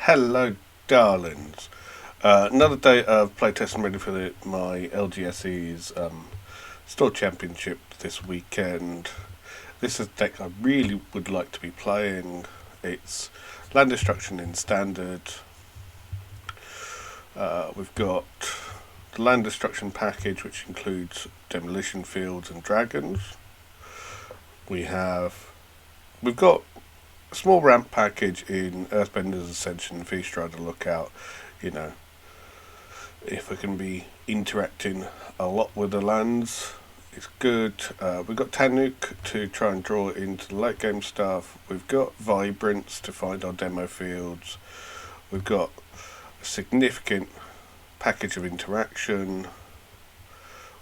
Hello, darlings. Another day of playtesting ready for my LGSE's Store Championship this weekend. This is a deck I really would like to be playing. It's Land Destruction in Standard. We've got the Land Destruction package, which includes Demolition Fields and Dragons. We've got a small ramp package in Earthbender's Ascension and Feast Rider Lookout. You know, if we can be interacting a lot with the lands, it's good. We've got Tanuk to try and draw into the late game stuff. We've got Vibrance to find our demo fields. We've got a significant package of interaction.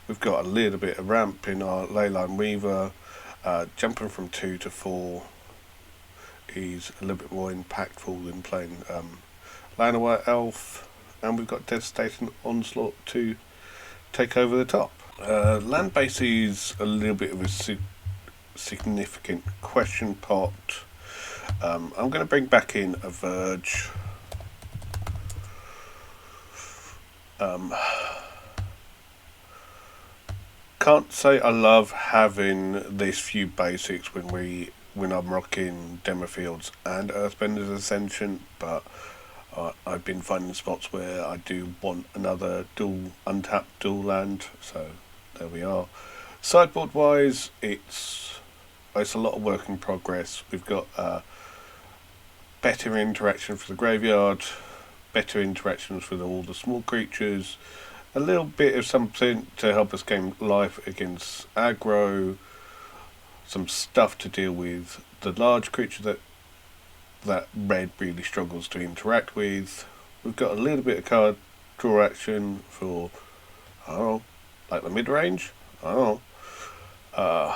We've got a little bit of ramp in our Leyline Weaver. Jumping from 2 to 4 is a little bit more impactful than playing Llanowar Elf. And we've got Devastating Onslaught to take over the top. Land base is a little bit of a significant question pot. I'm going to bring back in a Verge. Can't say I love having these few basics when I'm rocking Demo Fields and Earthbender's Ascension, but I've been finding spots where I do want another untapped dual land, so there we are. Sideboard wise, it's a lot of work in progress. We've got better interaction for the graveyard, better interactions with all the small creatures, a little bit of something to help us gain life against aggro, some stuff to deal with the large creature that red really struggles to interact with. We've got a little bit of card draw action for, I don't know, like the mid-range. I don't know.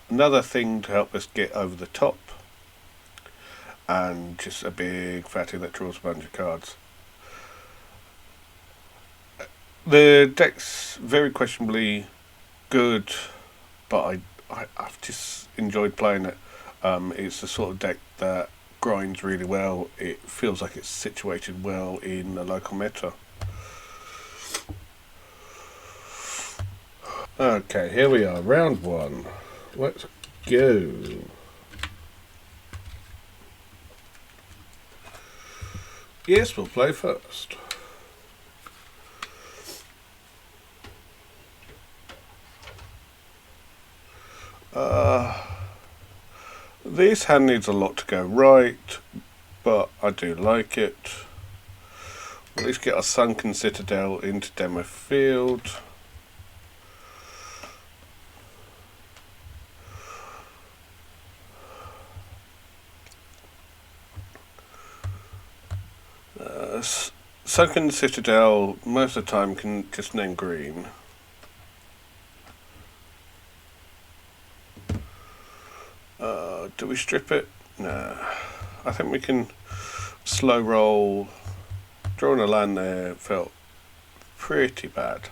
Another thing to help us get over the top, and just a big fatty that draws a bunch of cards. The deck's very questionably good, but I've just enjoyed playing it. It's the sort of deck that grinds really well. It feels like it's situated well in the local meta. Okay, here we are, round one. Let's go. Yes, we'll play first. This hand needs a lot to go right, but I do like it. We'll at least get our Sunken Citadel into demo field. Sunken Citadel most of the time can just name green. Do we strip it? Nah. I think we can slow roll. Drawing a land there felt pretty bad.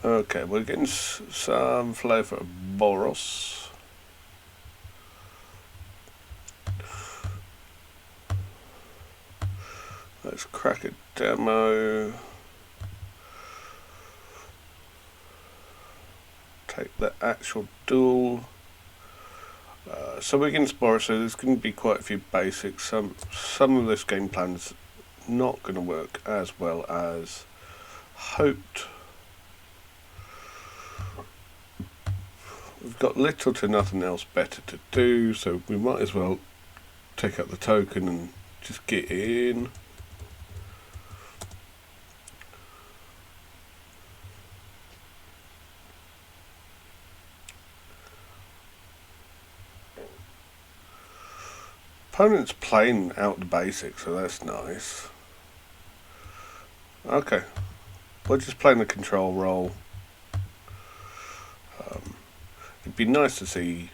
Okay, we're getting some flavour of Boros. Let's crack a demo. Take the actual duel. So we're against Boros, so there's going to be quite a few basics. Some of this game plan's not going to work as well as hoped. We've got little to nothing else better to do, so we might as well take out the token and just get in. Opponent's playing out the basics, so that's nice. Okay, we're just playing the control role. It'd be nice to see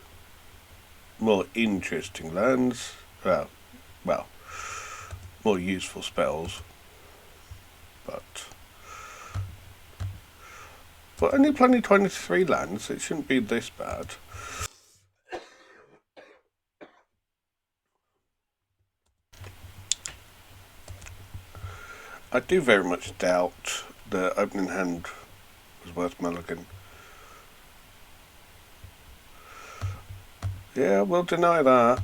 more interesting lands. Well, more useful spells. But only playing 23 lands, it shouldn't be this bad. I do very much doubt the opening hand was worth mulligan. Yeah, we'll deny that.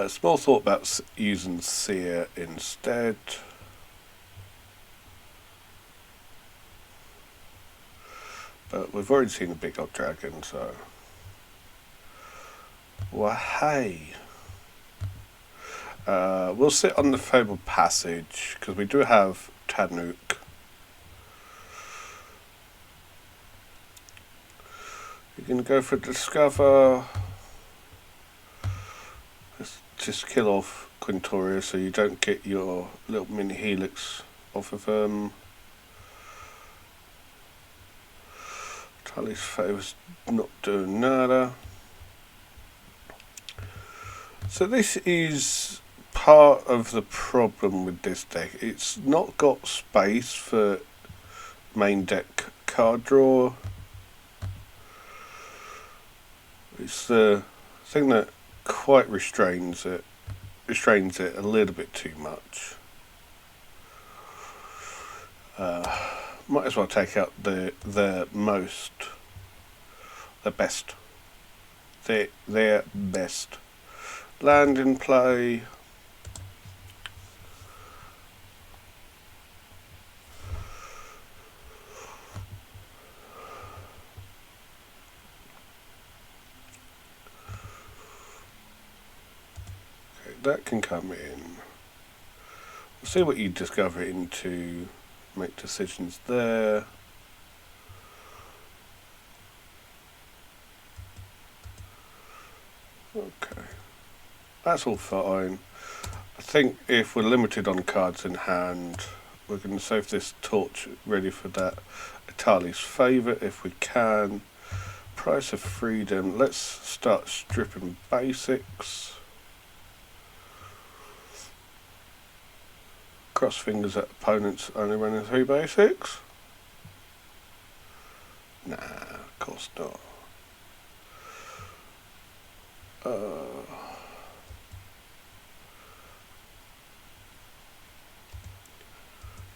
Small thought about using Seer instead. But we've already seen a big old dragon, so... Well, hey. We'll sit on the Fabled Passage, because we do have Tanuk. You can go for Discover. Let's just kill off Quintoria so you don't get your little mini helix off of Tully's Favour's not doing nada. So this is part of the problem with this deck. It's not got space for main deck card draw. It's the thing that quite restrains it a little bit too much. Might as well take out the best. Their best. Land in play. Okay, that can come in. We'll see what you discover into. Make decisions there. Okay. That's all fine. I think if we're limited on cards in hand, we're going to save this torch ready for that Itali's favour if we can. Price of Freedom. Let's start stripping basics. Cross fingers at opponents only running 3 basics. Nah, of course not.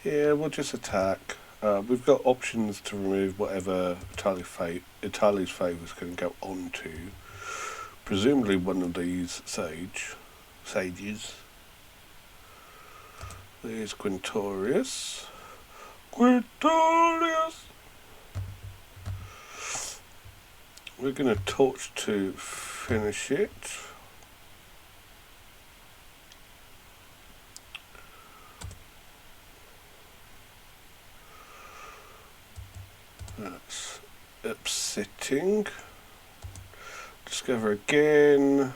Yeah, we'll just attack. We've got options to remove whatever Itali's favours can go on to. Presumably one of these sages. There's Quintorius. We're going to torch to finish it. That's upsetting. Discover again.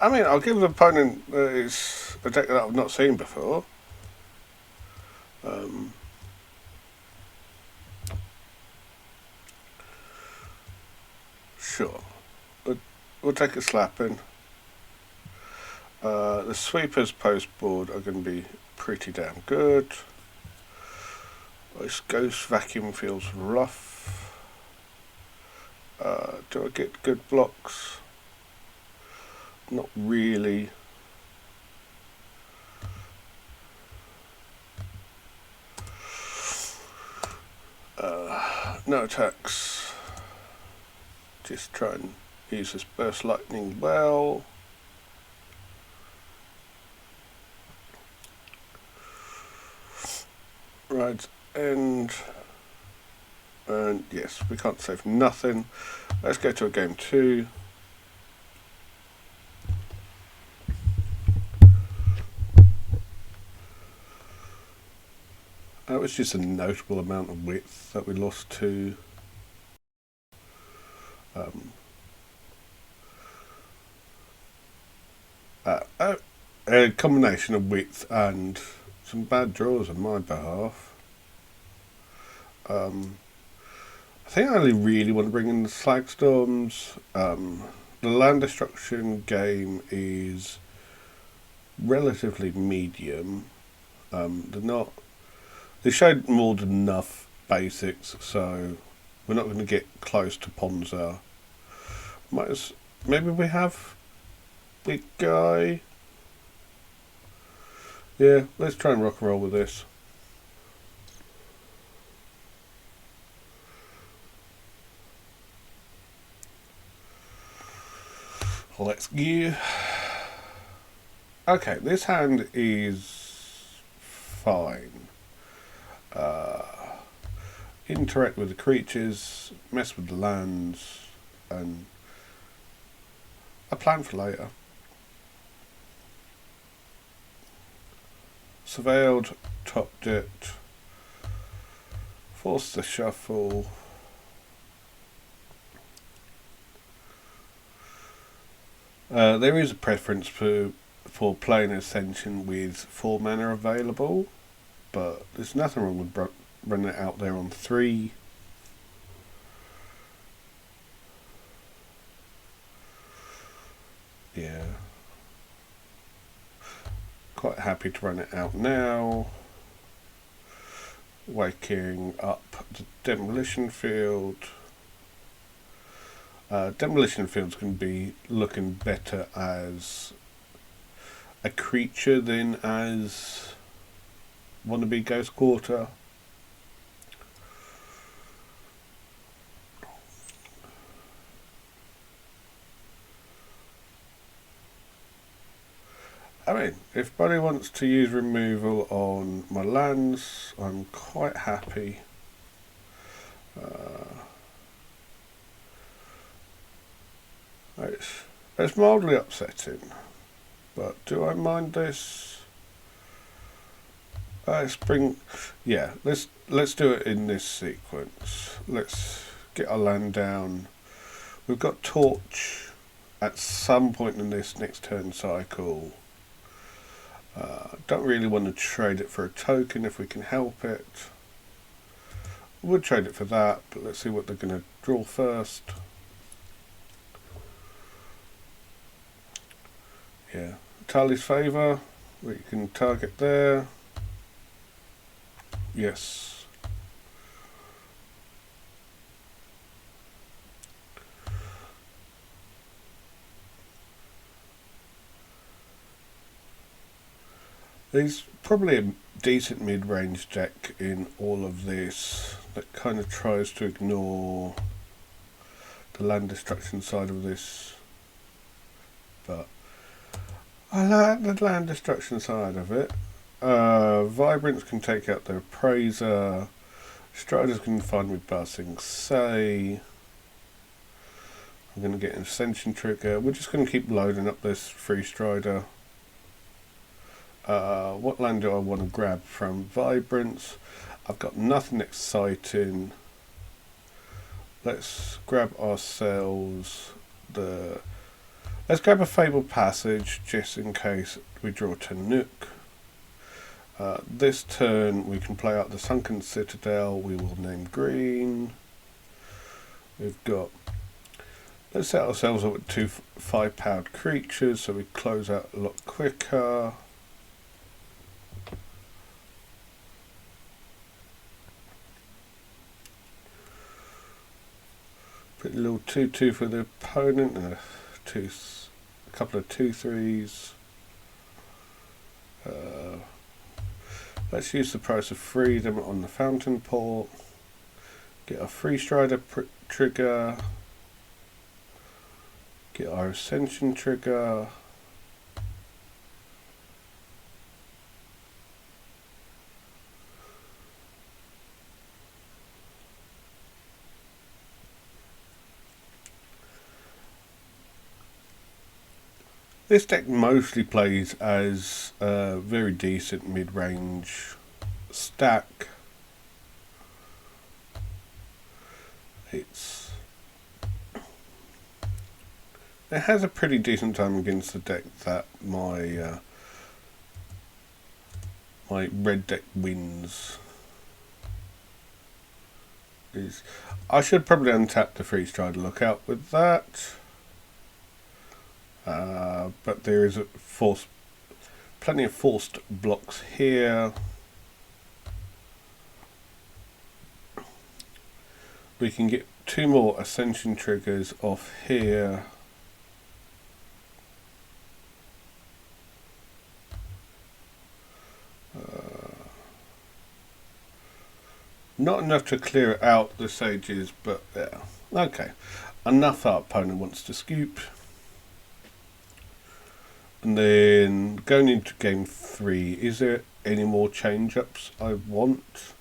I mean, I'll give the opponent it's a deck that I've not seen before. Sure. We'll take a slapping. The sweepers post board are going to be pretty damn good. This ghost vacuum feels rough. Do I get good blocks? Not really. No attacks. Just try and use this burst lightning well. Ride's end. And yes, we can't save nothing. Let's go to a game 2. That was just a notable amount of width that we lost to. A combination of width and some bad draws on my behalf. I think I only really want to bring in the Slagstorms. The land destruction game is relatively medium. They showed more than enough basics, so We're not going to get close to Ponza. Maybe we have big guy. Yeah, let's try and rock and roll with this. Let's go. Okay, this hand is fine. Interact with the creatures, mess with the lands, and a plan for later. Surveilled, topped it, forced the shuffle. There is a preference for playing Ascension with 4 mana available, but there's nothing wrong with running it out there on 3. Yeah. Quite happy to run it out now. Waking up the demolition field. Demolition field's going to be looking better as a creature than as wannabe Ghost Quarter. I mean, if Buddy wants to use removal on my lands, I'm quite happy. It's mildly upsetting, but do I mind this? Yeah, let's do it in this sequence. Let's get our land down. We've got Torch at some point in this next turn cycle. Don't really want to trade it for a token if we can help it. Would trade it for that, but let's see what they're going to draw first. Yeah, Tali's Favour, we can target there. Yes. There's probably a decent mid-range deck in all of this that kind of tries to ignore the land destruction side of this, but I like the land destruction side of it. Vibrance can take out their Appraiser. Striders can find me Passing Say. I'm going to get an Ascension trigger. We're just going to keep loading up this free Strider. What land do I want to grab from Vibrance? I've got nothing exciting. Let's grab ourselves let's grab a Fabled Passage just in case we draw to Nook. This turn we can play out the Sunken Citadel. We will name green. Let's set ourselves up with 2 5-powered creatures so we close out a lot quicker. Put a little 2/2 for the opponent and a couple of 2/3s. Let's use the Price of Freedom on the Fountain Port. Get our Free Strider trigger. Get our Ascension trigger. This deck mostly plays as a very decent mid-range stack. It has a pretty decent time against the deck that my red deck wins. I should probably untap the Free Strider. Look out with that. But there is plenty of forced blocks here. we can get 2 more ascension triggers off here. Not enough to clear out the sages, but yeah. Okay. Enough our opponent wants to scoop. And then going into game 3, is there any more change-ups I want?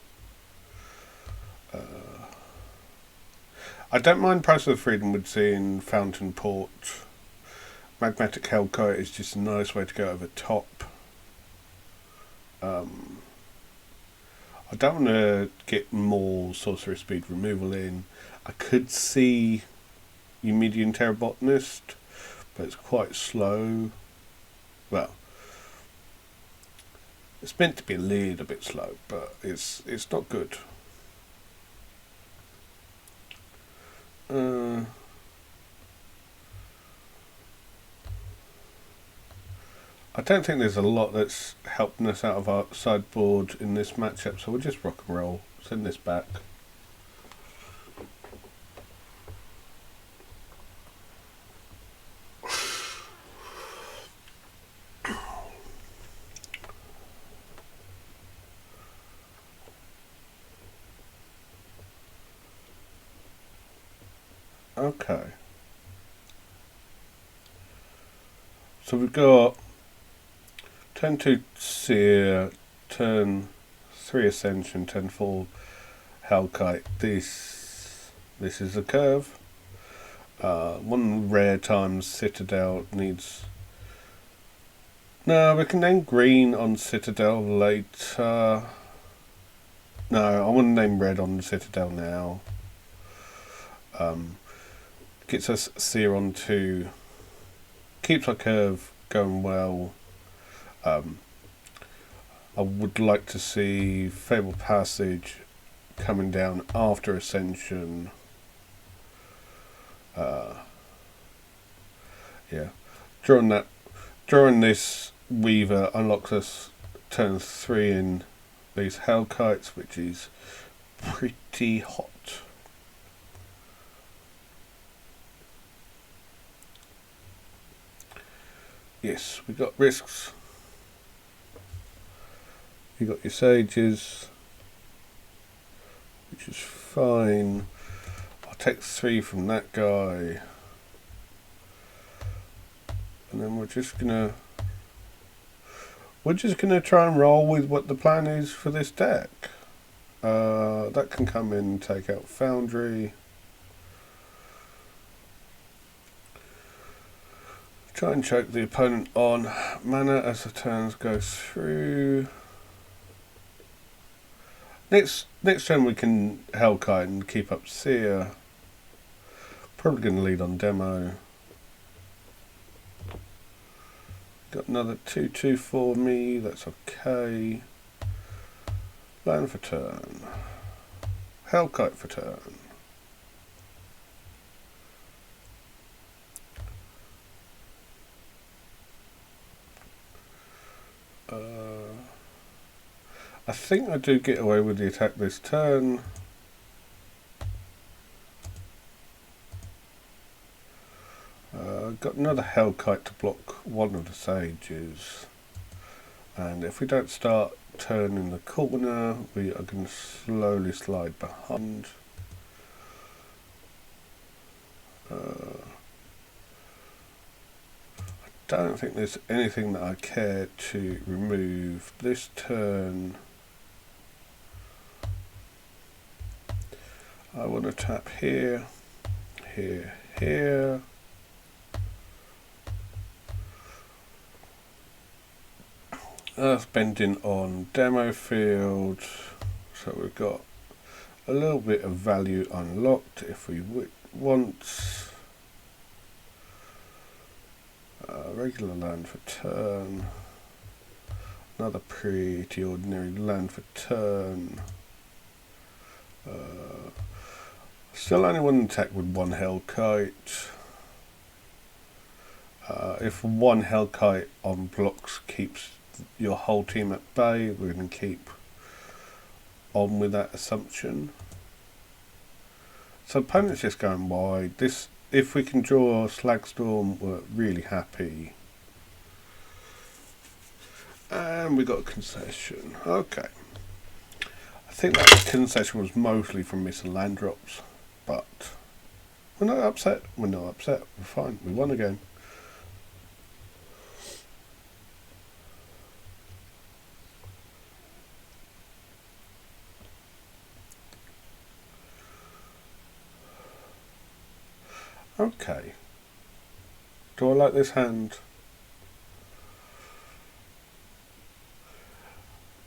I don't mind Price of Freedom with seeing Fountain Port. Magmatic Hellkite is just a nice way to go over top. I don't want to get more sorcery speed removal in. I could see Eumidian Terrabotanist, but it's quite slow. Well, it's meant to be a little bit slow, but it's not good. I don't think there's a lot that's helping us out of our sideboard in this matchup, so we'll just rock and roll. Send this back. Okay. So we've got turn 2 Seer, turn 3 Ascension, turn 4 Hellkite. This is a curve. 1 rare times Citadel needs... No, we can name green on Citadel later. No, I want to name red on Citadel now. Gets us Seer on 2. Keeps our curve going well. I would like to see Fabled Passage coming down after Ascension. Yeah, drawing this Weaver unlocks us turn 3 in these Hellkites, which is pretty hot. Yes, we got risks. You got your sages, which is fine. I'll take 3 from that guy, and then we're just gonna try and roll with what the plan is for this deck. That can come in and take out Foundry. Try and choke the opponent on mana as the turns go through. Next turn we can Hellkite and keep up Seer. Probably going to lead on demo. Got another 2/2 for me, that's okay. Land for turn. Hellkite for turn. I think I do get away with the attack this turn. Got another Hellkite to block one of the sages. And if we don't start turn in the corner, we are going to slowly slide behind. I don't think there's anything that I care to remove this turn. I want to tap here, here, here. Earth bending on demo field, so we've got a little bit of value unlocked if we want. Regular land for turn, another pretty ordinary land for turn. Still only one attack with 1 Hellkite. If 1 Hellkite on blocks keeps your whole team at bay, we're going to keep on with that assumption. So opponent's just going wide. This, if we can draw Slagstorm, we're really happy. And we got a concession. Okay. I think that concession was mostly from missing land drops, but we're not upset. We're not upset. We're fine. We won a game. Okay. Do I like this hand?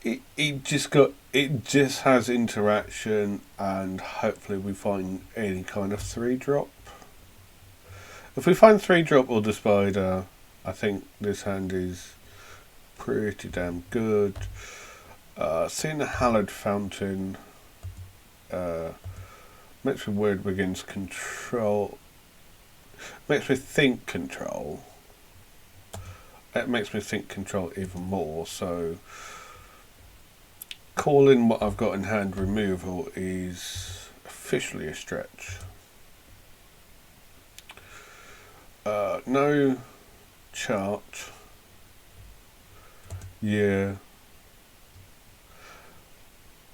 It just has interaction, and hopefully we find any kind of 3-drop. If we find 3-drop or the spider, I think this hand is pretty damn good. Seeing the Hallowed Fountain makes me weird against control. Makes me think control. It makes me think control even more, so calling what I've got in hand removal is officially a stretch. No chart. Yeah.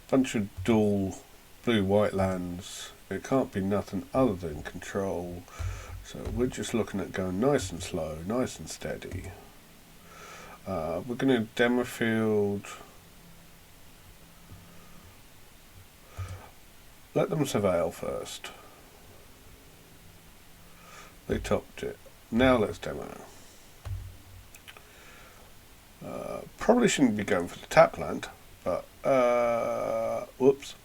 Bunch of dual blue-white lands. It can't be nothing other than control. So we're just looking at going nice and slow, nice and steady. We're going to demo field. Let them surveil first. They topped it. Now let's demo. Probably shouldn't be going for the tap land, but whoops.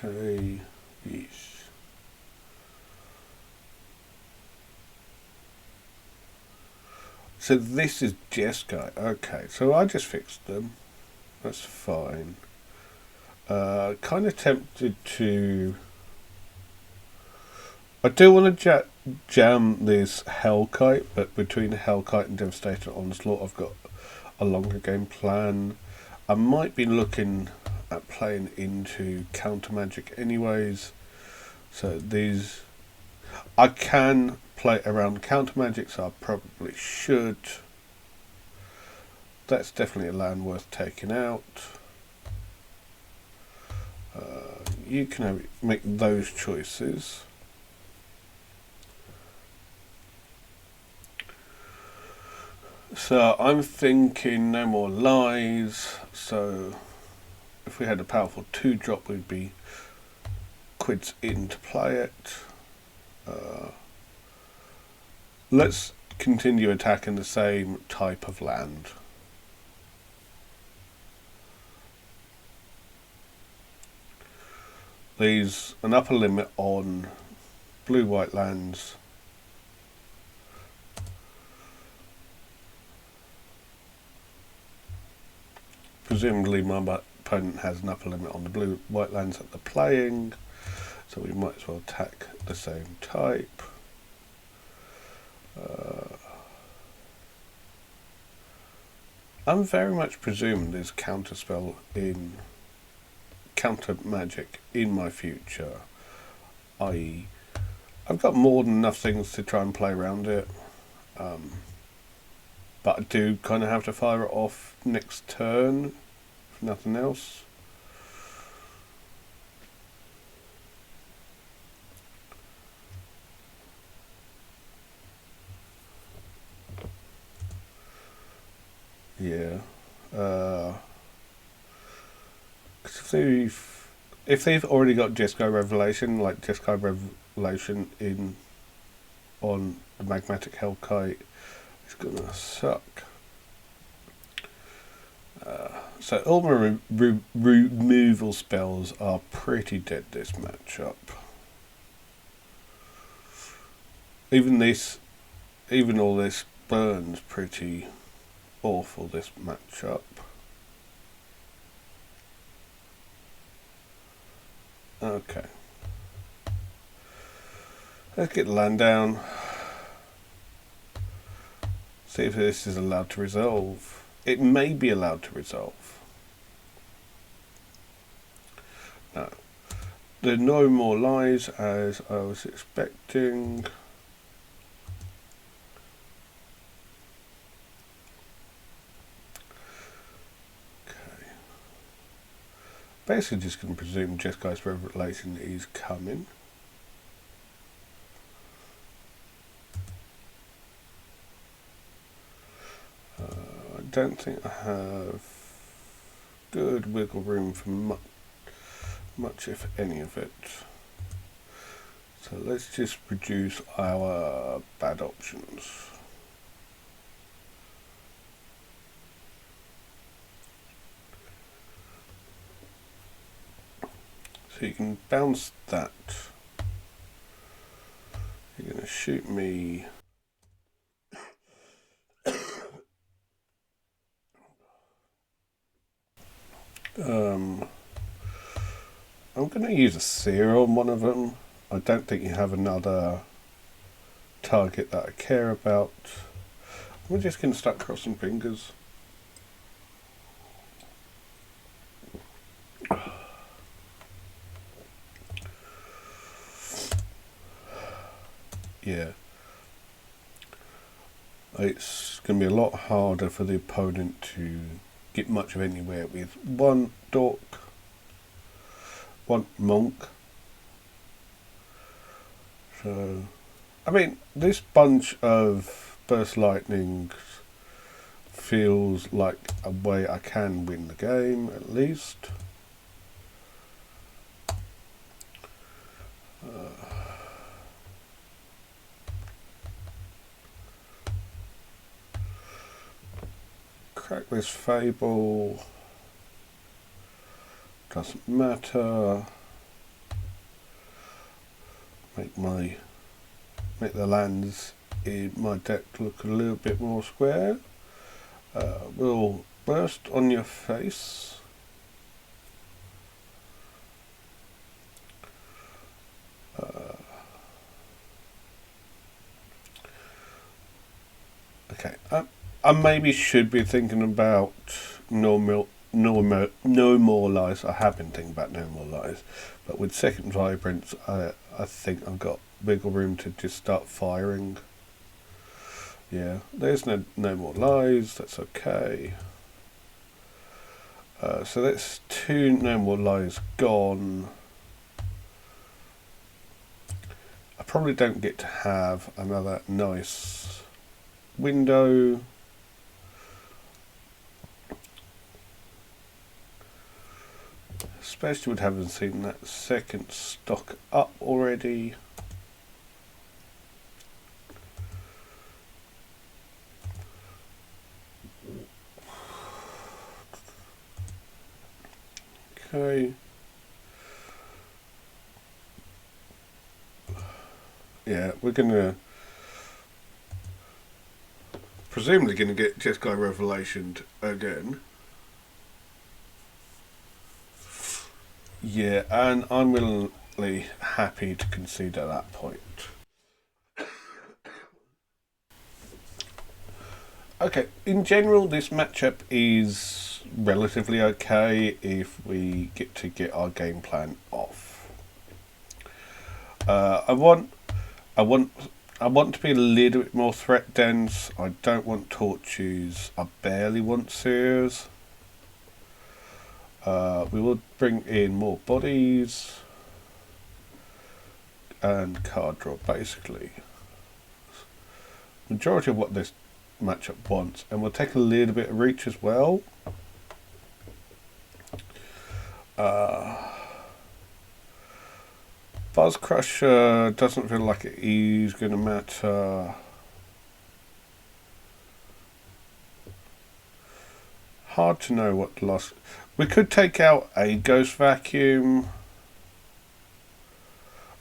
Okay, yes. So this is Jeskai. Okay, so I just fixed them. That's fine. Kind of tempted to. I do want to jam this Hellkite, but between Hellkite and Devastator Onslaught, I've got a longer game plan. I might be looking at playing into counter magic anyways. So these, I can play around counter magic, so I probably should. That's definitely a land worth taking out. You can make those choices. So I'm thinking no more lies. So if we had a powerful 2-drop, we'd be quids in to play it. Let's continue attacking the same type of land. There's an upper limit on blue-white lands. Presumably my opponent has an upper limit on the blue-white lands that they're playing, so we might as well attack the same type. I'm very much presuming there's counter spell in counter magic in my future, i.e. I've got more than enough things to try and play around it, but I do kind of have to fire it off next turn, if nothing else. Yeah. If they've already got Jeskai Revelation, like Jeskai Revelation in on the Magmatic Hellkite, it's gonna suck. So all my removal spells are pretty dead this matchup. Even all this burns pretty awful this matchup. Okay. Let's get the land down. See if this is allowed to resolve. it may be allowed to resolve. No. There are no more lies as I was expecting. Okay. Basically just going to presume Jesguy's Revelation is coming. I don't think I have good wiggle room for much if any of it. So let's just reduce our bad options. So you can bounce that. You're going to shoot me. I'm going to use a seer on one of them. I don't think you have another target that I care about. We're just going to start crossing fingers. Yeah. It's going to be a lot harder for the opponent to get much of anywhere with one dork, one monk. So, I mean, this bunch of burst lightnings feels like a way I can win the game, at least. Crack this Fable. Doesn't matter. Make the lands in my deck look a little bit more square. We'll burst on your face. Okay, I maybe should be thinking about no more lies. I have been thinking about no more lies, but with second vibrance, I think I've got wiggle room to just start firing. Yeah, there's no more lies. That's okay. So that's 2 no more lies gone. I probably don't get to have another nice window. Especially with having seen that second stock up already. Okay. Yeah, we're gonna presumably gonna get Jeskai Revelation again. Yeah, and I'm willingly happy to concede at that point. Okay, in general, this matchup is relatively okay if we get to get our game plan off. I want to be a little bit more threat dense. I don't want torches. I barely want seers. We will bring in more bodies and card draw, basically. Majority of what this matchup wants, and we'll take a little bit of reach as well. Buzz Crusher doesn't feel like it is going to matter. Hard to know what the last. We could take out a Ghost Vacuum,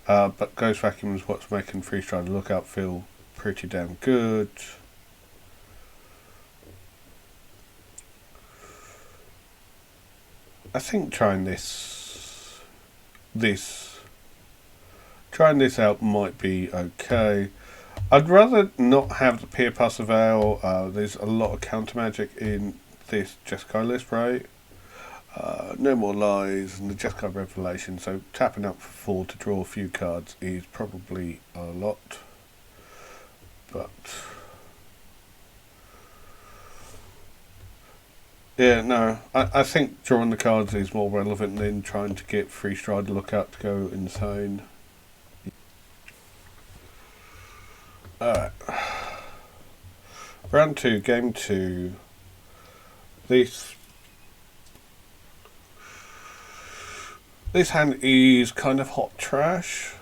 but Ghost Vacuum is what's making Freestrider Lookout feel pretty damn good. I think trying this out might be okay. I'd rather not have the Peer Passive Veil. There's a lot of counter magic in this Jeskai list rate. No More Lies and the Jeskai Revelation, so tapping up for 4 to draw a few cards is probably a lot, but yeah, no, I think drawing the cards is more relevant than trying to get Free Strider Lookout to go insane. Alright. Round 2, game 2. This hand is kind of hot trash.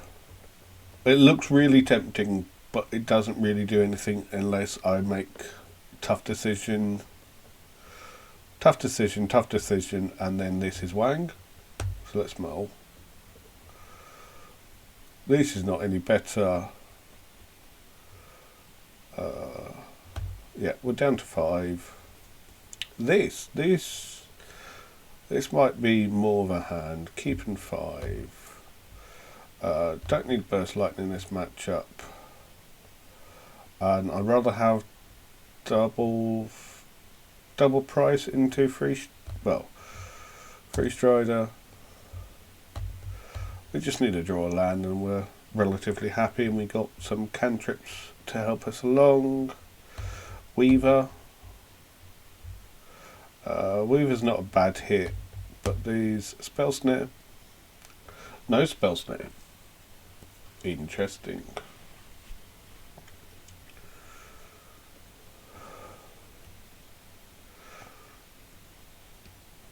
It looks really tempting, but it doesn't really do anything unless I make tough decision, and then this is Wang. So let's mull. This is not any better. Yeah, we're down to 5. This might be more of a hand. Keeping 5. Don't need Burst Lightning in this matchup. And I'd rather have double price into Free Strider. We just need to draw a land and we're relatively happy, and we got some cantrips to help us along. Weaver. Weaver's not a bad hit, but these Spell Snare. No Spell Snare. Interesting.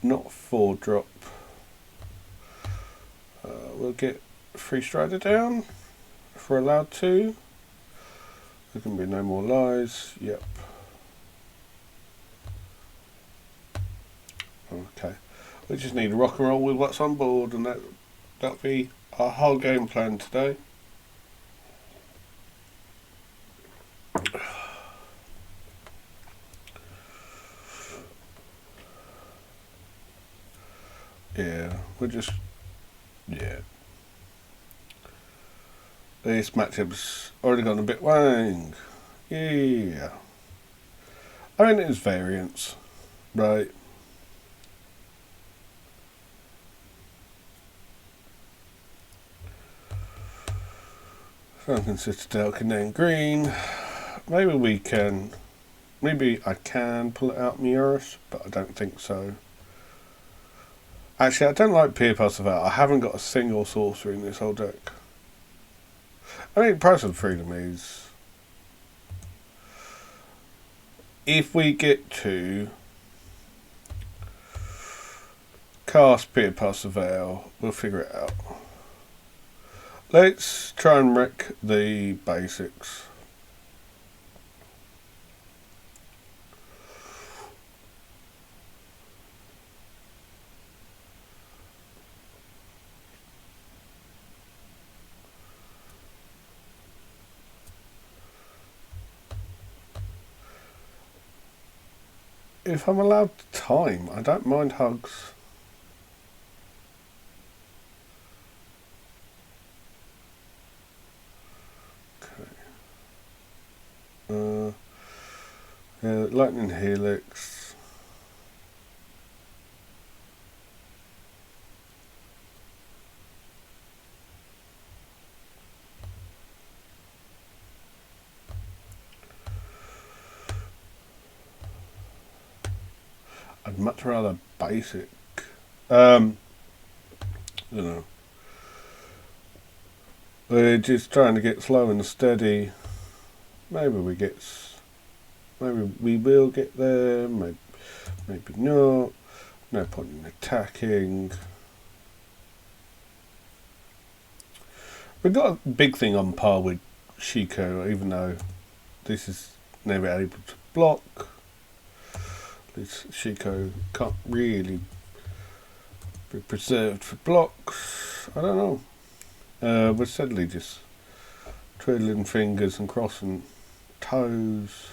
Not 4-drop. We'll get Free Strider down if we're allowed to. There can be No More Lies. Yep. Okay. We just need to rock and roll with what's on board, and that'll be our whole game plan today. Yeah, yeah. This matchup's already gone a bit Wang. Yeah. I mean, it's variance, right? Sunken Citadel can then green. Maybe I can pull it out Miurus, but I don't think so. Actually, I don't like Pier Perseverance. I haven't got a single sorcery in this whole deck. I mean, Price of Freedom is... If we get to cast Pier Perseverance, we'll figure it out. Let's try and wreck the basics. If I'm allowed time, I don't mind hugs. Yeah, Lightning Helix. I'd much rather basic. You know. We're just trying to get slow and steady. Maybe we will get there, maybe not. No point in attacking. We've got a big thing on par with Shiko, even though this is never able to block. This Shiko can't really be preserved for blocks. I don't know. We're steadily just twiddling fingers and crossing toes.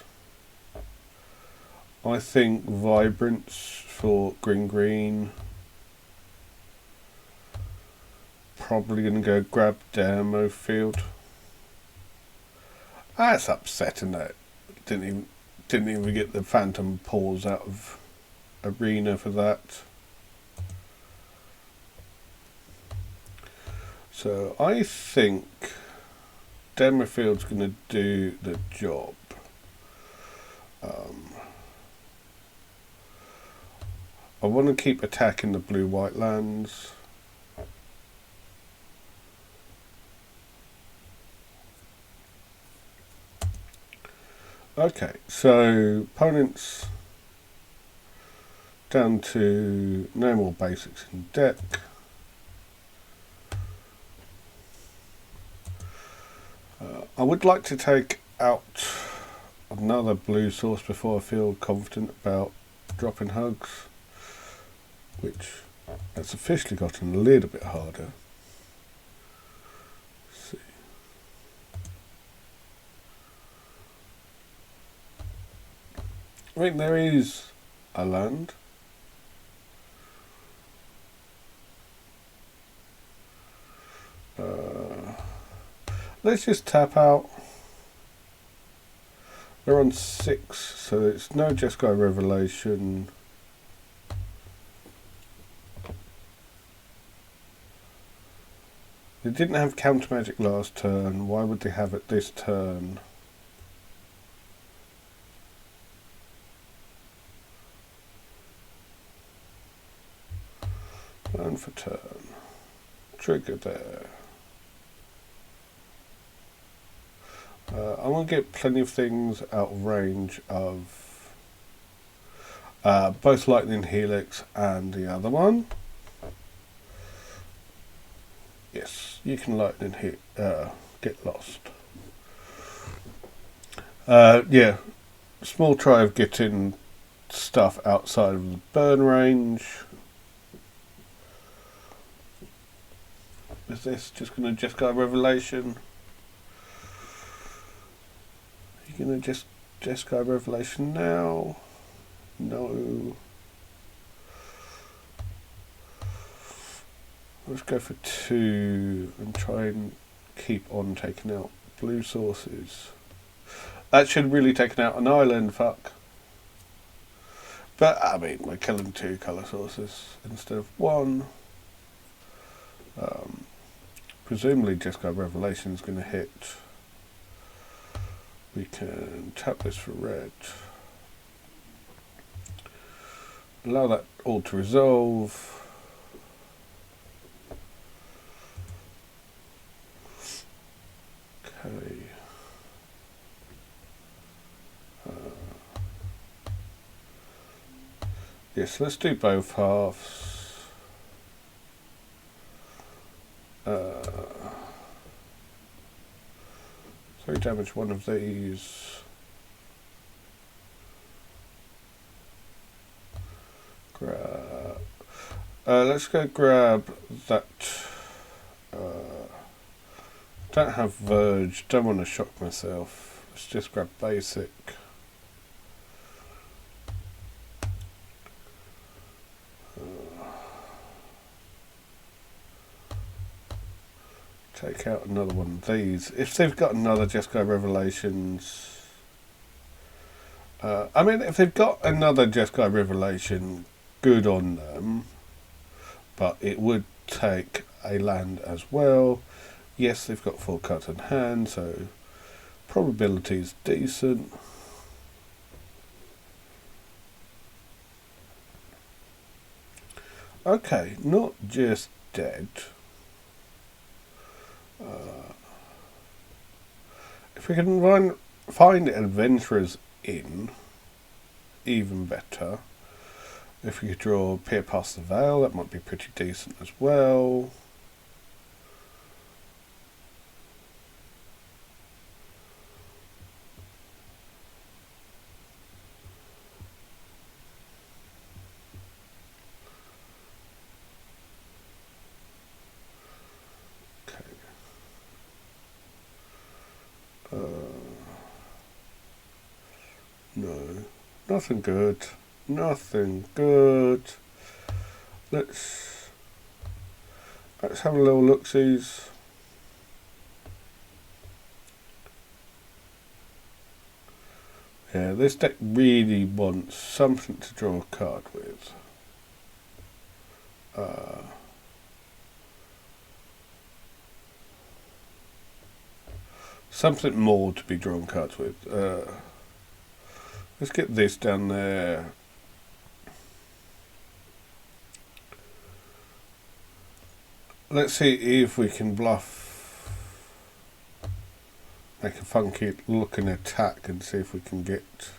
I think Vibrance for green. Probably going to go grab Demo Field. That's upsetting that didn't even get the Phantom Paws out of arena for that. So I think Demerfield's going to do the job. I want to keep attacking the blue-white lands. Okay, so opponents down to no more basics in deck. I would like to take out another blue source before I feel confident about dropping hugs, which has officially gotten a little bit harder. Let's see. I mean, there is a land. Let's just tap out. They're on 6, so it's no Jeskai Revelation. They didn't have counter magic last turn. Why would they have it this turn? Turn for turn. Trigger there. I want to get plenty of things out of range of both Lightning Helix and the other one. Yes, you can Lightning get lost. Yeah, small try of getting stuff outside of the burn range. Is this just going to Jeskai Revelation? You're going to Jeskai Revelation now? No. Let's go for 2 and try and keep on taking out blue sources. That should really taken out an island, fuck. But, I mean, we're killing 2 colour sources instead of 1. Presumably Jeskai Revelation is going to hit. We can tap this for red. Allow that all to resolve. Okay. Yes, let's do both halves. 3 damage one of these. Grab. Let's go grab that. Don't have Verge. Don't want to shock myself. Let's just grab basic. Take out another one of these. If they've got another Jeskai Revelations, I mean, if they've got another Jeskai Revelation, good on them. But it would take a land as well. Yes, they've got 4 cards in hand, so probability is decent. Okay, not just dead. If we can find adventurers in, even better. If we could draw Peer Past the Veil, that might be pretty decent as well. No, nothing good. Nothing good. Let's have a little look-sees. Yeah, this deck really wants something to draw a card with. Something more to be drawn cards with. Let's get this down there. Let's see if we can bluff, make a funky looking attack and see if we can get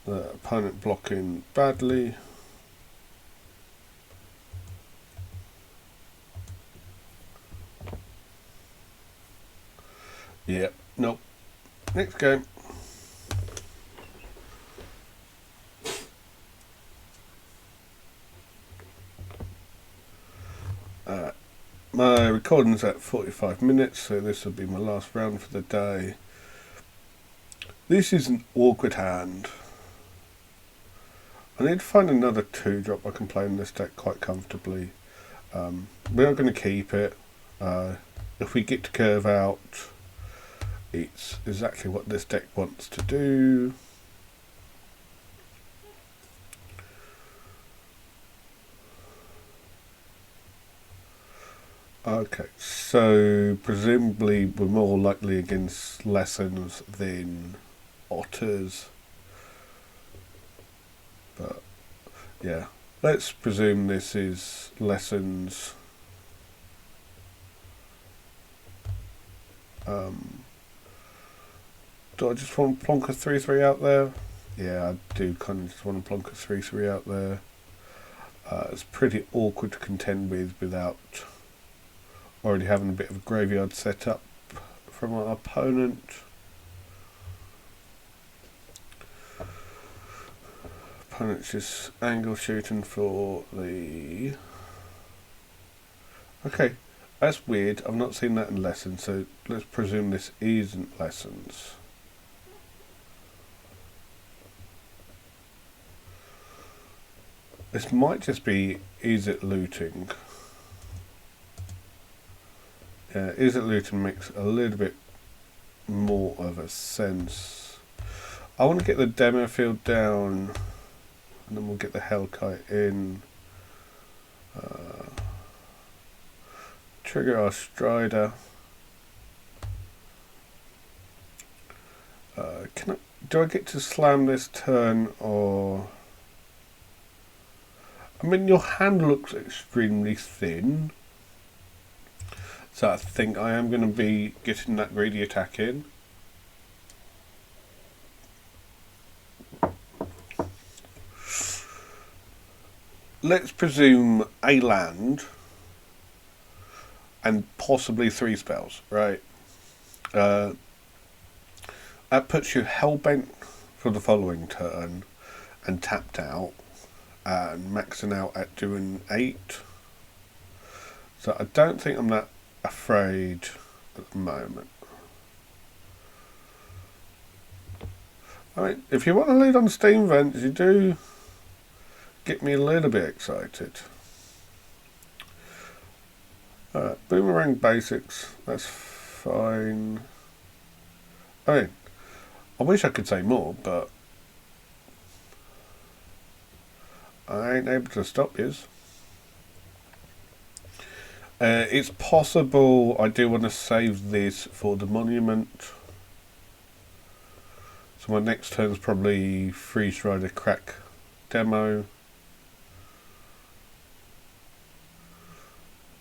the opponent blocking badly. Yep, nope. Next game. My recording's at 45 minutes, so this will be my last round for the day. This is an awkward hand. I need to find another 2-drop I can play in this deck quite comfortably. We are going to keep it. If we get to curve out, it's exactly what this deck wants to do. Okay, so presumably we're more likely against lessons than otters. But yeah, let's presume this is lessons. Do I just want to plonk a 3-3 out there? Yeah, I do kind of just want to plonk a 3-3 out there. It's pretty awkward to contend with without already having a bit of a graveyard set up from our opponent. Opponent's just angle shooting for the... Okay, that's weird. I've not seen that in lessons, so let's presume this isn't lessons. This might just be, is it looting? Yeah, is it looting makes a little bit more of a sense. I want to get the demo field down, and then we'll get the Hellkite in. Trigger our Strider. Do I get to slam this turn, or... I mean, your hand looks extremely thin. So I think I am going to be getting that greedy attack in. Let's presume a land and possibly 3 spells, right? That puts you hellbent for the following turn and tapped out and maxing out at doing 8. So I don't think I'm that afraid at the moment. I mean, if you want to lead on Steam Vents, you do get me a little bit excited. Boomerang basics, that's fine. I mean, I wish I could say more, but I ain't able to stop yous. It's possible I do want to save this for the monument. So my next turn is probably Freeze Rider Crack demo.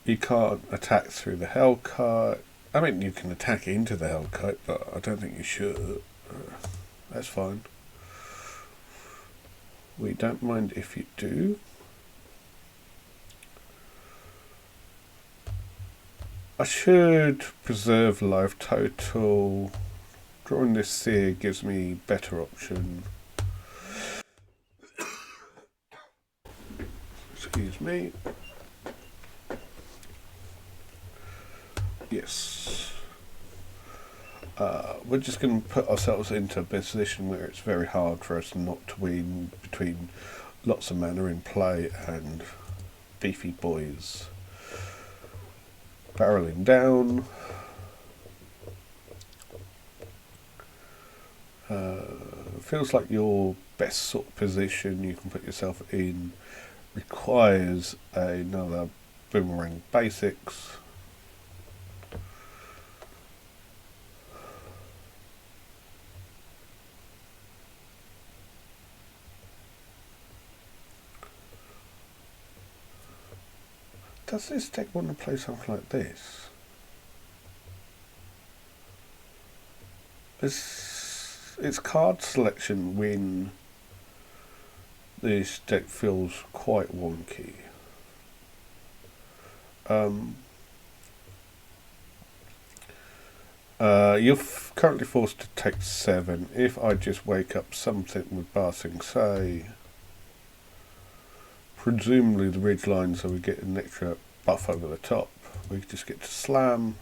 You can't attack through the Hellkite. I mean, you can attack into the Hellkite, but I don't think you should. That's fine. We don't mind if you do. I should preserve life total. Drawing this Seer gives me better option. Excuse me. Yes. We're just going to put ourselves into a position where it's very hard for us not to win between lots of mana in play and beefy boys. Barreling down. Feels like your best sort of position you can put yourself in requires another boomerang basics. Does this deck want to play something like this? Its card selection when this deck feels quite wonky. You're currently forced to take 7. If I just wake up something with Barsing Say, presumably the ridge line, so we get an extra buff over the top, we just get to slam.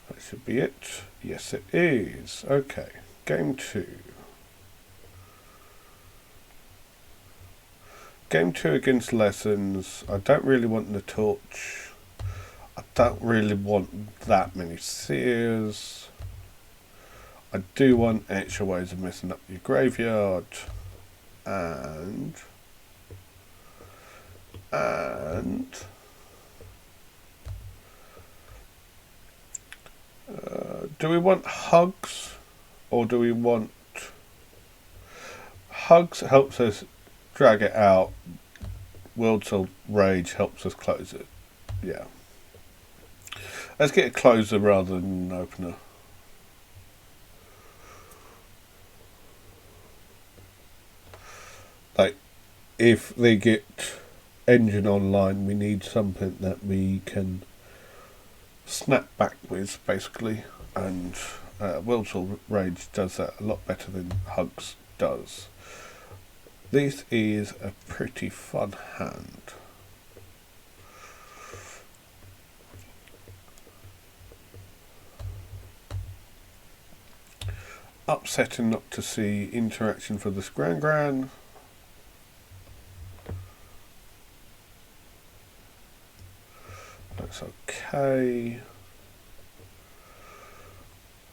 That should be it. Yes, it is. Okay, game 2. Game 2 against Lessons. I don't really want the torch. I don't really want that many seers. I do want extra ways of messing up your graveyard. And do we want hugs, or do we want hugs? Helps us drag it out. World Soul Rage helps us close it. Yeah, let's get a closer rather than an opener. Like, if they get engine online, we need something that we can snap back with, basically, and World Soul Rage does that a lot better than Hugs does. This is a pretty fun hand. Upsetting not to see interaction for this Gran. That's okay.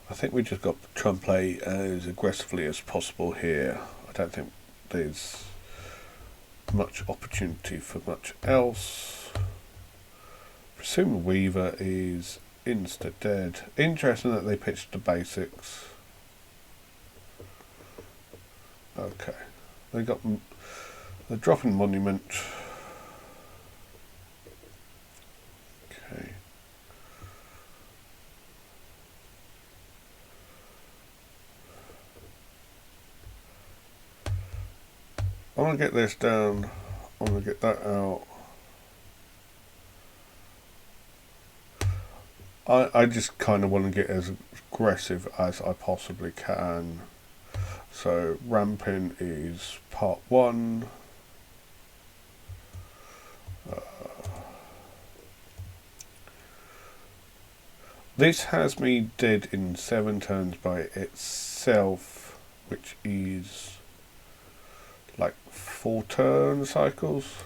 I think we just got to try and play as aggressively as possible here. I don't think there's much opportunity for much else. Presume Weaver is insta dead. Interesting that they pitched the basics. Okay, they're dropping Monument. Okay. I want to get this down. I want to get that out. I just kind of want to get as aggressive as I possibly can. So ramping is part 1. This has me dead in 7 turns by itself, which is like 4 turn cycles.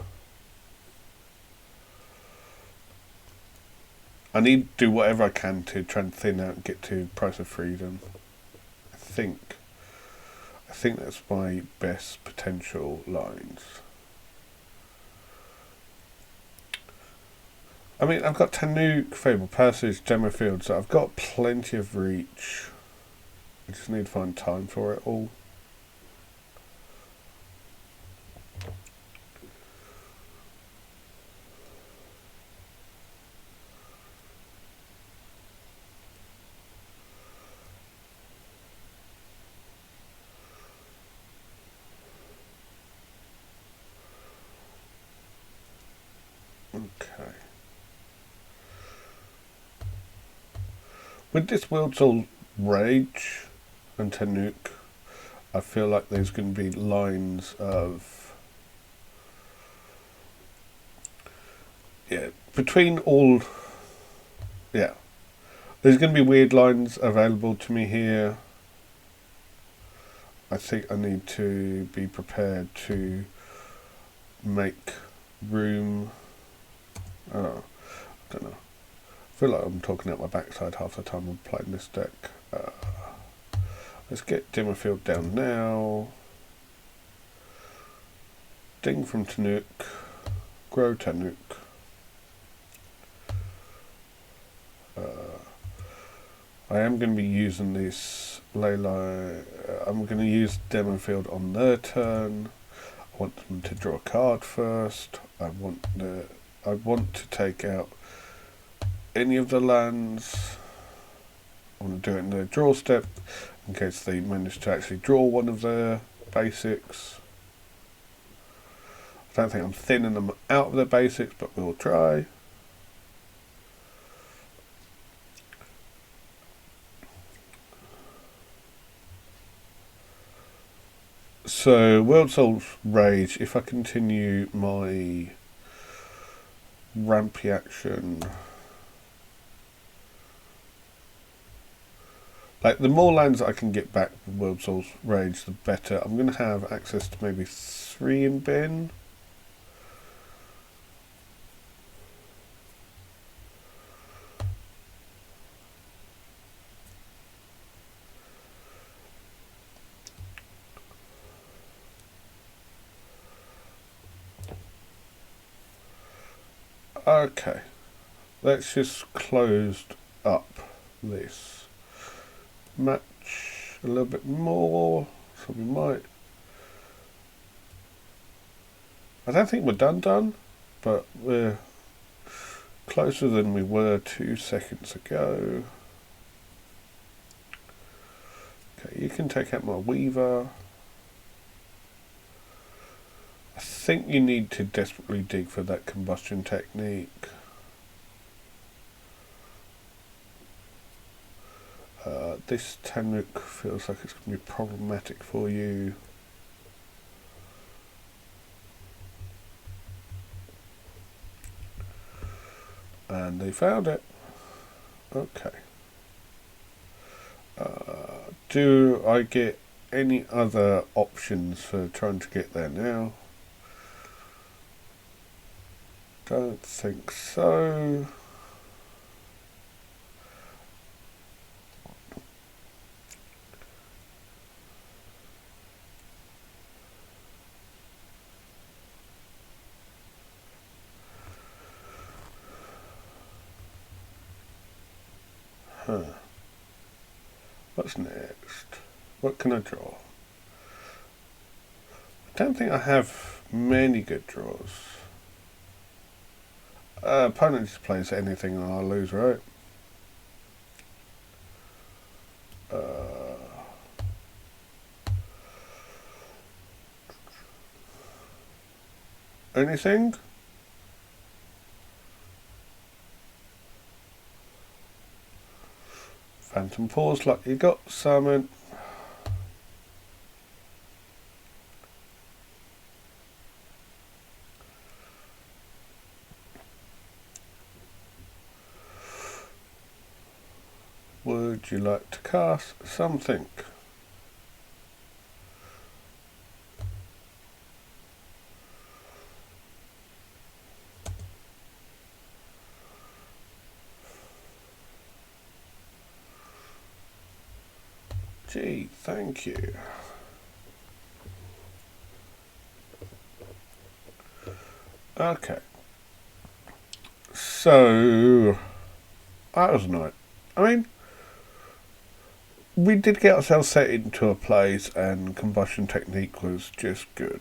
I need to do whatever I can to try and thin out and get to Price of Freedom. I think that's my best potential lines. I mean, I've got Tanuk, Fable Passage, Demo Field, so I've got plenty of reach. I just need to find time for it all. Okay. With this World Soul Rage and Tanuk, I feel like there's going to be lines of... Yeah, between all... Yeah. There's going to be weird lines available to me here. I think I need to be prepared to make room. Oh, I don't know. feel like I'm talking out my backside half the time I'm playing this deck. Let's get Dimmerfield down now. Ding from Tanuk. Grow Tanuk. I am going to be using this Leyline. I'm going to use Dimmerfield on their turn. I want them to draw a card first. I want to take out any of the lands. I want to do it in their draw step in case they manage to actually draw one of their basics. I don't think I'm thinning them out of their basics, but we'll try. So, World Soul's Rage, if I continue my rampy action, like the more lands I can get back with World Soul's Rage, the better. I'm going to have access to maybe 3 in bin. Okay, let's just close up this match a little bit more, so we might, I don't think we're done, but we're closer than we were 2 seconds ago. Okay, you can take out my Weaver. I think you need to desperately dig for that combustion technique. This Tanuk feels like it's going to be problematic for you. And they found it. Okay. Do I get any other options for trying to get there now? Don't think so. What's next? What can I draw? I don't think I have many good draws. Opponent just plays anything and I lose, right? Anything? Phantom Pause, like you got summon. Would you like to cast something? Gee, thank you. Okay. So, that was nice. I mean, we did get ourselves set into a place and combustion technique was just good.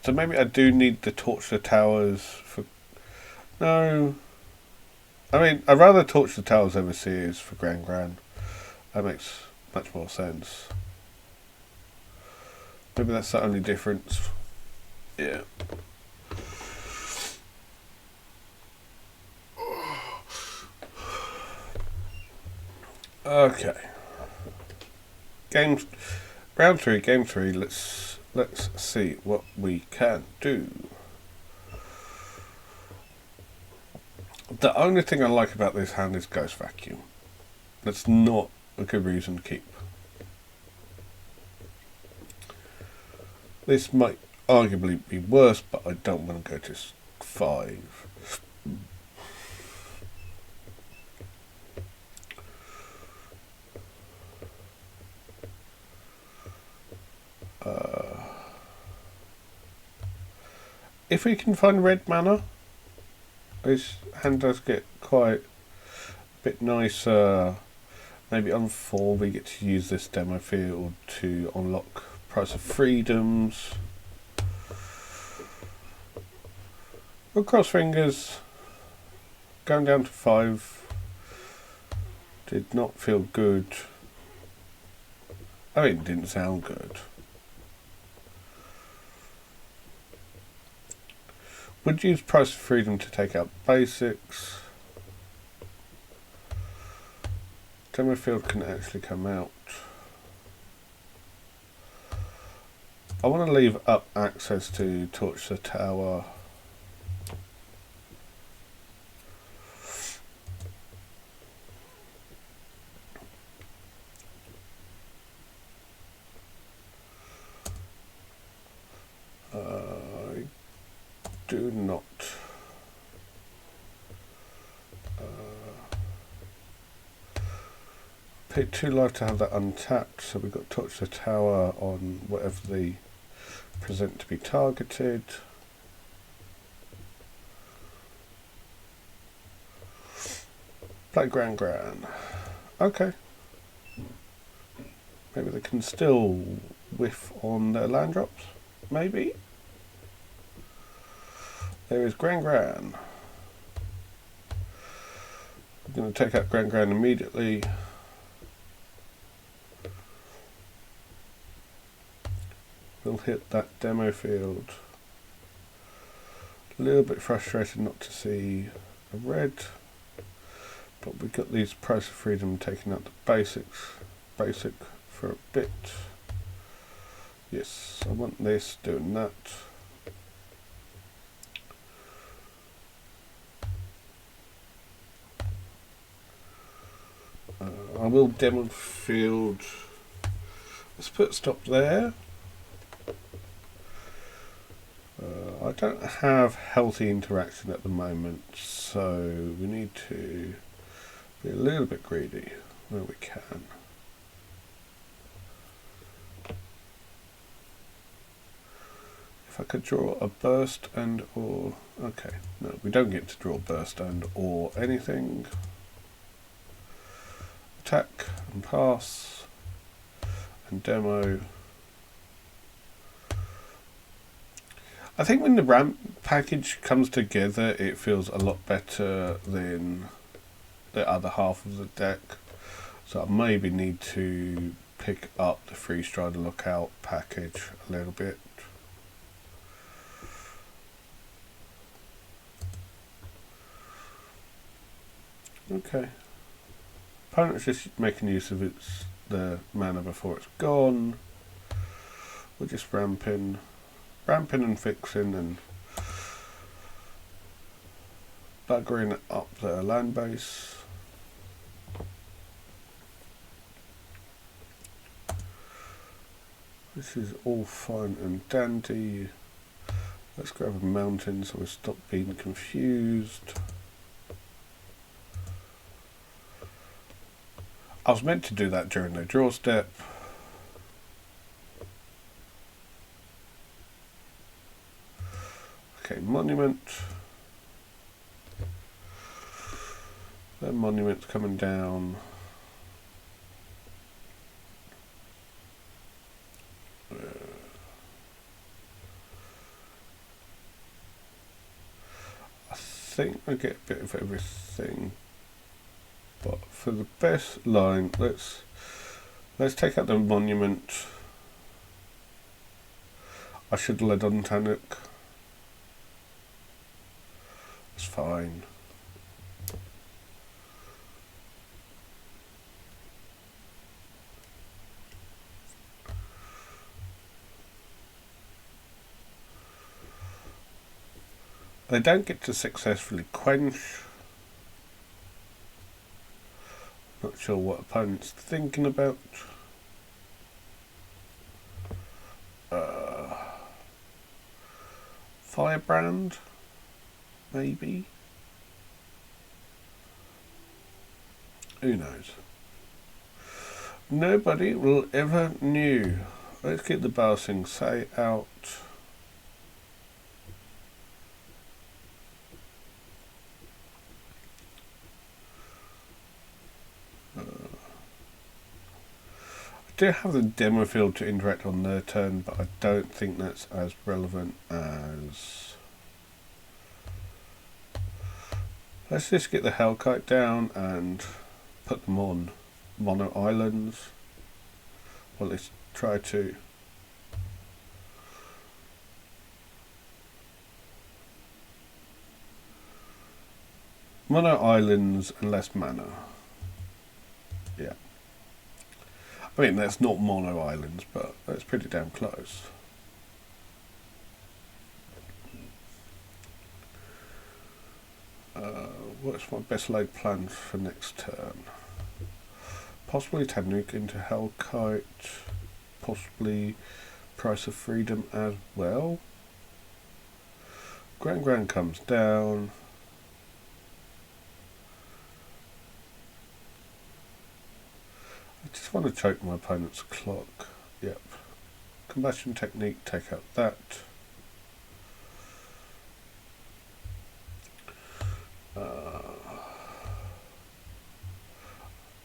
So maybe I do need to torch the towers for... No. I mean, I'd rather torch the towers overseas for Gran. That makes much more sense. Maybe that's the only difference. Yeah. Okay. Round 3, game 3. Let's see what we can do. The only thing I like about this hand is Ghost Vacuum. That's not a good reason to keep. This might arguably be worse, but I don't want to go to 5. If we can find red mana, this hand does get quite a bit nicer. Maybe on 4 we get to use this demo field to unlock Price of Freedoms. We'll cross fingers. Going down to 5 did not feel good. I mean, it didn't sound good. Would use Price of Freedom to take out basics. Demo field can actually come out. I want to leave up access to Torch the Tower. I do not. Pick 2 life to have that untapped, so we've got Torch the Tower on whatever they present to be targeted. Play Gran. Okay. Maybe they can still whiff on their land drops. Maybe. There is Gran. I'm going to take out Gran immediately. We'll hit that demo field. A little bit frustrated not to see a red, but we've got these Price of Freedom taking out the basic for a bit. Yes, I want this, doing that. I will demo field. Let's put stop there. I don't have healthy interaction at the moment, so we need to be a little bit greedy where we can. If I could draw a burst and or... okay, no, we don't get to draw burst and or anything. Attack and pass and demo. I think when the ramp package comes together, it feels a lot better than the other half of the deck. So I maybe need to pick up the Free Strider Lookout package a little bit. Okay. Opponent's just making use of the mana before it's gone. We're just ramping and fixing and buggering up their land base. This is all fine and dandy. Let's grab a mountain so we stop being confused. I was meant to do that during the draw step. Okay, monument. The monument's coming down. I think I get a bit of everything, but for the best line, let's take out the monument. I should have led on Tanuk. It's fine. They don't get to successfully quench. Not sure what opponent's thinking about. Firebrand, maybe. Who knows? Nobody will ever knew. Let's get the Bowsing Say out. do have the demo field to interact on their turn, but I don't think that's as relevant as... Let's just get the Hellkite down and put them on mono islands. Well, let's try to. Mono islands and less mana. Yeah. I mean, that's not mono islands, but that's pretty damn close. What's my best laid plan for next turn? Possibly Tanuk into Hellkite. Possibly Price of Freedom as well. Grand comes down. I just want to choke my opponent's clock. Yep. Combustion Technique, take out that.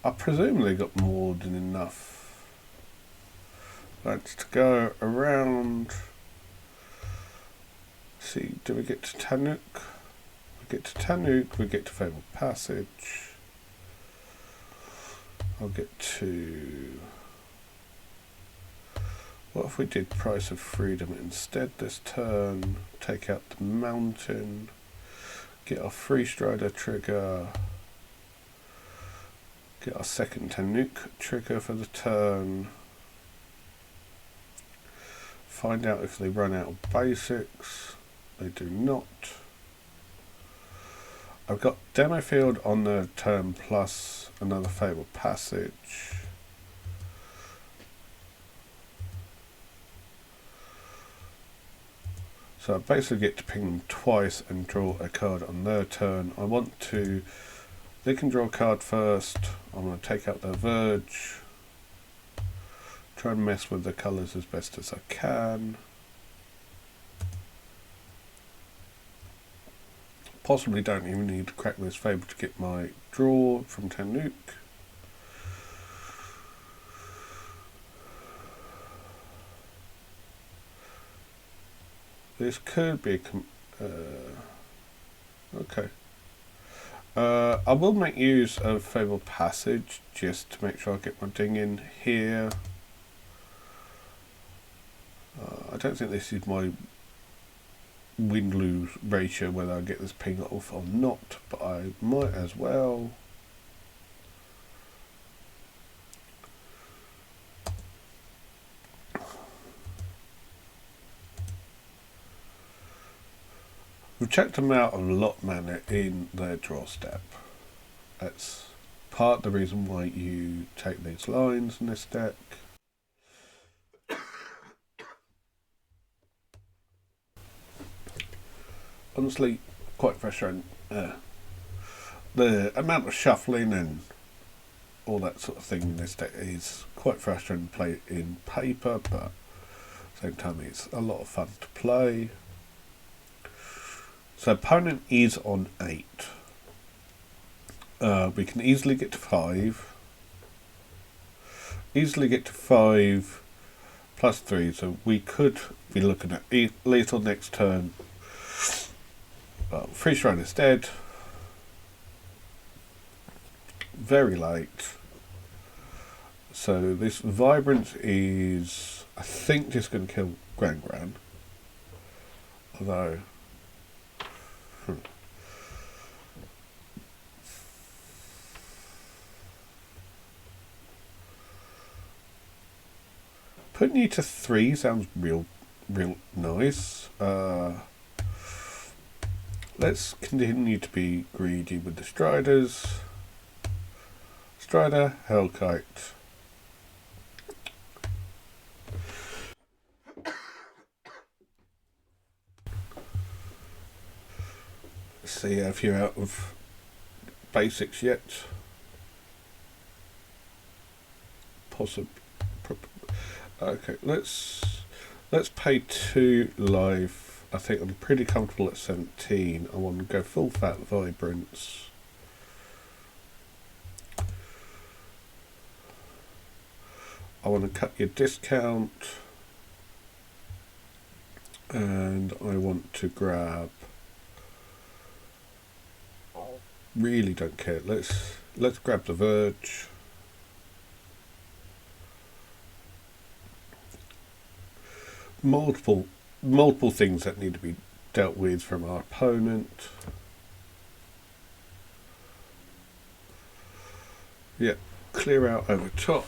I presumably got more than enough lands to go around. See, do we get to Tanuk? We get to Tanuk, we get to Fabled Passage. I'll get to... What if we did Price of Freedom instead this turn? Take out the mountain. Get our Free Strider trigger. Get our second Tanuk trigger for the turn. Find out if they run out of basics. They do not. I've got Demo Field on the turn plus another Fabled Passage. So I basically get to ping them twice and draw a card on their turn. I want to... They can draw a card first. I'm going to take out their Verge. Try and mess with the colours as best as I can. Possibly don't even need to crack this Fable to get my draw from Tanuk. This could be okay. I will make use of Fabled Passage just to make sure I get my ding in here. I don't think this is my win-lose ratio whether I get this ping off or not, but I might as well. We've checked them out a lot mana in their draw step. That's part of the reason why you take these lines in this deck. Honestly, quite frustrating. The amount of shuffling and all that sort of thing in this deck is quite frustrating to play in paper, but at the same time it's a lot of fun to play. So opponent is on 8. We can easily get to 5. Easily get to 5 plus 3, so we could be looking at lethal next turn. Free Shrine is dead. Very late. So this Vibrance is, I think, just going to kill Gran. Although... Putting you to 3 sounds real nice. Let's continue to be greedy with the Striders. Strider, Hellkite. Let's see if you're out of basics yet. Possibly. Okay, let's pay 2 life. I think I'm pretty comfortable at 17. I want to go full fat Vibrance. I want to cut your discount, and I want to grab, really don't care, let's grab the Verge. Multiple things that need to be dealt with from our opponent. Yeah, clear out over top.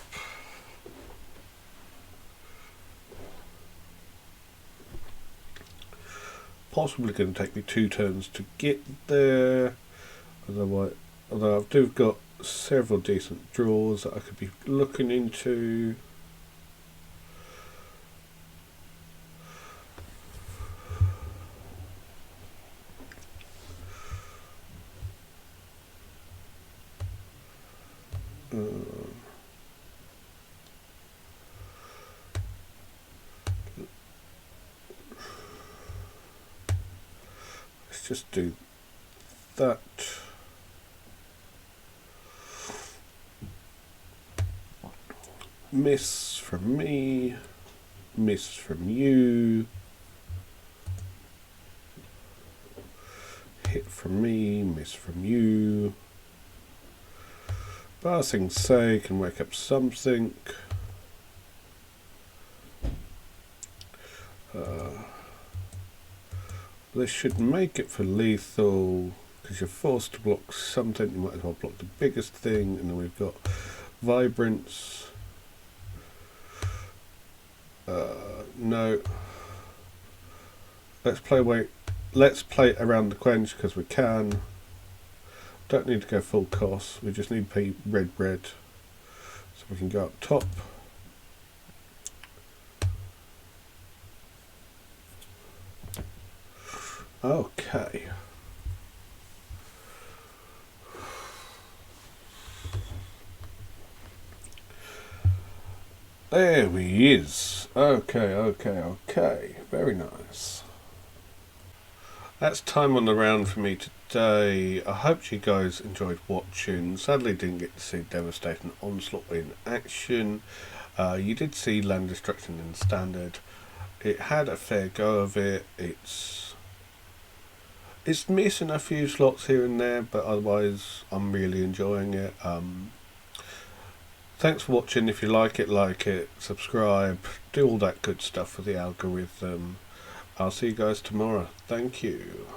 Possibly going to take me 2 turns to get there. Otherwise, although I do got several decent draws that I could be looking into. Let's just do that. Miss from me, miss from you, hit from me, miss from you. Passing say can wake up something. This should make it for lethal, because you're forced to block something. You might as well block the biggest thing. And then we've got Vibrance. No. Let's play around the quench because we can. Don't need to go full cost. We just need to pay red, so we can go up top. Okay. There he is. Okay. Very nice. That's time on the round for me today. I hope you guys enjoyed watching. Sadly didn't get to see Devastating Onslaught in action. You did see Land Destruction in Standard. It had a fair go of it. It's missing a few slots here and there, but otherwise I'm really enjoying it. Thanks for watching. If you like it, subscribe, do all that good stuff for the algorithm. I'll see you guys tomorrow. Thank you.